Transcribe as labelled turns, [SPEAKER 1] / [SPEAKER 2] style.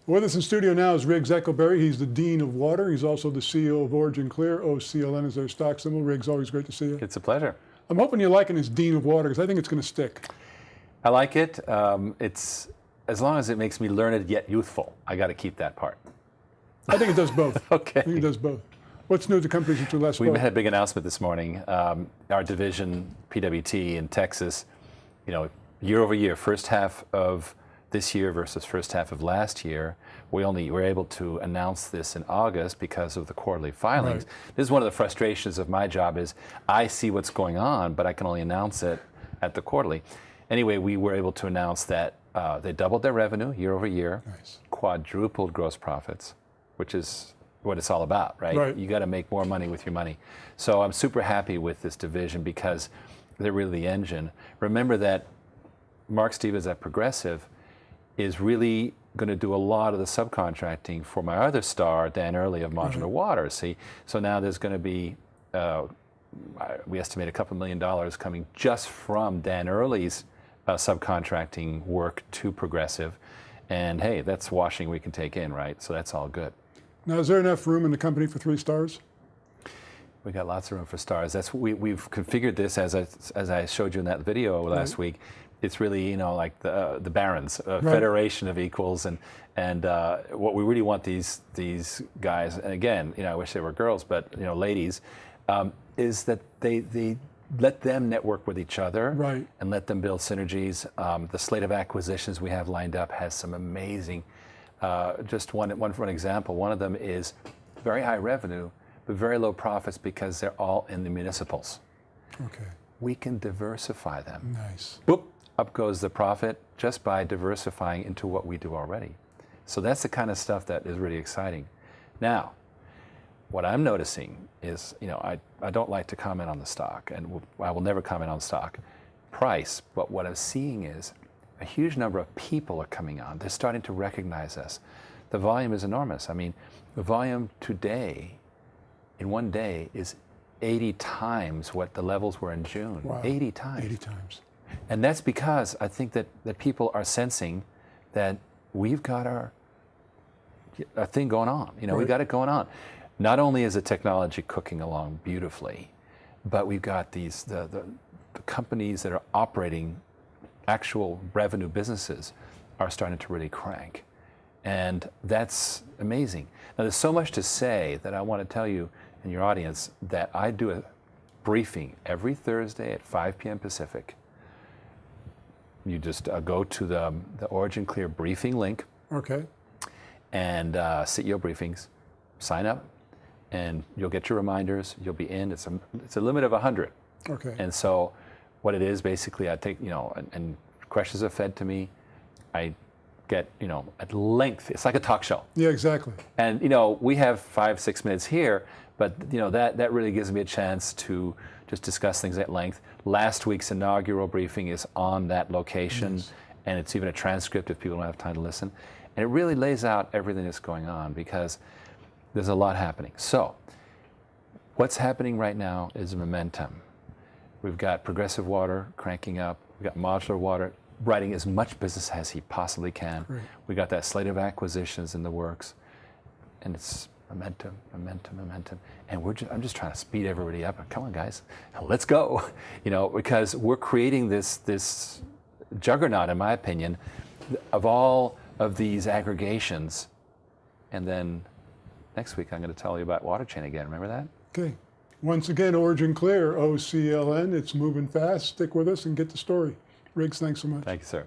[SPEAKER 1] With us in studio now is Riggs Eckelberry. He's the Dean of Water. He's also the CEO of OriginClear. OCLN is their stock symbol. Riggs, always great to see you.
[SPEAKER 2] It's a pleasure.
[SPEAKER 1] I'm hoping you're liking this Dean of Water because I think it's going to stick.
[SPEAKER 2] I like it. It's as long as it makes me learned yet youthful. I got to keep that part.
[SPEAKER 1] I think it does both.
[SPEAKER 2] Okay.
[SPEAKER 1] I think it does both. What's new at the company since we last spoke?
[SPEAKER 2] We had a big announcement this morning. Our division, PWT in Texas, year over year, first half of this year versus first half of last year, we only were able to announce this in August because of the quarterly filings. Right. This is one of the frustrations of my job is I see what's going on, but I can only announce it at the quarterly. Anyway, we were able to announce that they doubled their revenue year over year,
[SPEAKER 1] nice.
[SPEAKER 2] Quadrupled gross profits, which is what it's all about, right?
[SPEAKER 1] Right.
[SPEAKER 2] You got to make more money with your money. So I'm super happy with this division because they're really the engine. Remember that Mark Stevens at Progressive is really going to do a lot of the subcontracting for my other star, Dan Early of Modular Water. See, so now there's going to be, we estimate a couple $1 million coming just from Dan Early's subcontracting work to Progressive. And hey, that's washing we can take in, right? So that's all good.
[SPEAKER 1] Now, is there enough room in the company for 3 stars?
[SPEAKER 2] We got lots of room for stars. That's we've configured this as I showed you in that video last week. It's really like the barons, federation of equals, and what we really want these guys, and again, I wish they were girls, but ladies, is that they let them network with each other,
[SPEAKER 1] right, and
[SPEAKER 2] let them build synergies. The slate of acquisitions we have lined up has some amazing. Just one for an example, one of them is very high revenue, but very low profits because they're all in the municipals.
[SPEAKER 1] Okay.
[SPEAKER 2] We can diversify them.
[SPEAKER 1] Nice.
[SPEAKER 2] Boop. Up goes the profit just by diversifying into what we do already. So that's the kind of stuff that is really exciting. Now, what I'm noticing is, I don't like to comment on the stock, and I will never comment on stock price, but what I'm seeing is a huge number of people are coming on. They're starting to recognize us. The volume is enormous. I mean, the volume today, in one day, is 80 times what the levels were in June.
[SPEAKER 1] Wow.
[SPEAKER 2] 80 times.
[SPEAKER 1] 80 times.
[SPEAKER 2] And that's because I think that people are sensing that we've got our thing going on.
[SPEAKER 1] Right.
[SPEAKER 2] We got it going on. Not only is the technology cooking along beautifully, but we've got these the companies that are operating actual revenue businesses are starting to really crank. And that's amazing. Now there's so much to say that I want to tell you and your audience that I do a briefing every Thursday at 5 p.m. Pacific. You just go to the OriginClear briefing link.
[SPEAKER 1] Okay.
[SPEAKER 2] And CEO Briefings, sign up, and you'll get your reminders. You'll be in. It's a limit of 100.
[SPEAKER 1] Okay.
[SPEAKER 2] And so, what it is basically, I take and questions are fed to me. I get at length. It's like a talk show.
[SPEAKER 1] Yeah, exactly.
[SPEAKER 2] And we have 5-6 minutes here, but that really gives me a chance to just discuss things at length. Last week's inaugural briefing is on that location, yes, and it's even a transcript if people don't have time to listen. And it really lays out everything that's going on because there's a lot happening. So, what's happening right now is momentum. We've got Progressive Water cranking up. We've got Modular Water writing as much business as he possibly can.
[SPEAKER 1] Great.
[SPEAKER 2] We got that slate of acquisitions in the works, and it's momentum, momentum, momentum. And I'm just trying to speed everybody up. Come on, guys, let's go. Because we're creating this juggernaut, in my opinion, of all of these aggregations. And then next week, I'm going to tell you about Water Chain again. Remember that?
[SPEAKER 1] Okay. Once again, OriginClear, OCLN. It's moving fast. Stick with us and get the story. Riggs, thanks so much.
[SPEAKER 2] Thank you, sir.